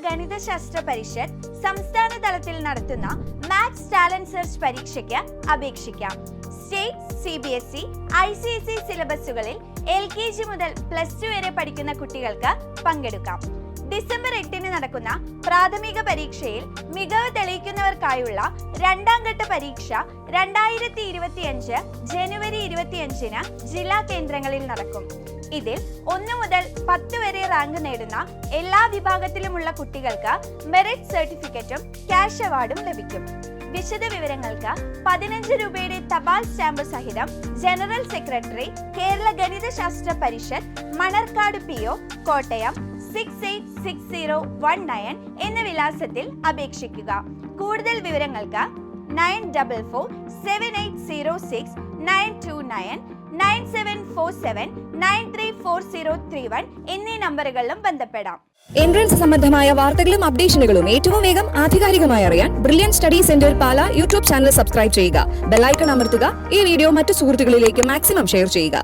ഗണിതശാസ്ത്ര പരിഷത്ത് സംസ്ഥാന തലത്തിൽ നടത്തുന്ന മാത്സ് ടാലന്റ് സെർച്ച് പരീക്ഷയ്ക്ക് അപേക്ഷിക്കാം. സ്റ്റേറ്റ്, CBSE, ICSE സിലബസുകളിൽ LKG മുതൽ +2 വരെ പഠിക്കുന്ന കുട്ടികൾക്ക് പങ്കെടുക്കാം. ഡിസംബർ 8 നടക്കുന്ന പ്രാഥമിക പരീക്ഷയിൽ മികവ് തെളിയിക്കുന്നവർക്കായുള്ള രണ്ടാം ഘട്ട പരീക്ഷ 2025 ജനുവരി 25 ജില്ലാ കേന്ദ്രങ്ങളിൽ നടക്കും. ഇതിൽ 1 മുതൽ 10 വരെ റാങ്ക് നേടുന്ന എല്ലാ വിഭാഗത്തിലുമുള്ള കുട്ടികൾക്ക് മെറിറ്റ് സർട്ടിഫിക്കറ്റും ക്യാഷ് അവാർഡും ലഭിക്കും. വിശദ വിവരങ്ങൾക്ക് 15 രൂപയുടെ തപാൽ സ്റ്റാമ്പ് സഹിതം ജനറൽ സെക്രട്ടറി, കേരള ഗണിതശാസ്ത്ര പരിഷത്ത്, മണർക്കാട് PO, കോട്ടയം 686019 എന്ന വിലാസത്തിൽ അപേക്ഷിക്കുക. കൂടുതൽ വിവരങ്ങൾക്ക് 9477806929 9747934031 എന്നീ നമ്പറുകളിലും ബന്ധപ്പെടാം. എൻട്രൻസ് സംബന്ധമായ വാർത്തകളും അപ്ഡേഷനുകളും ഏറ്റവും വേഗം ആധികാരികമായി അറിയാൻ ബ്രില്യൻറ്റ് സ്റ്റഡി സെന്റർ പാല യൂട്യൂബ് ചാനൽ സബ്സ്ക്രൈബ് ചെയ്യുക. ബെൽ ഐക്കൺ അമർത്തുക. ഈ വീഡിയോ മറ്റു സുഹൃത്തുക്കളിലേക്ക് മാക്സിമം ഷെയർ ചെയ്യുക.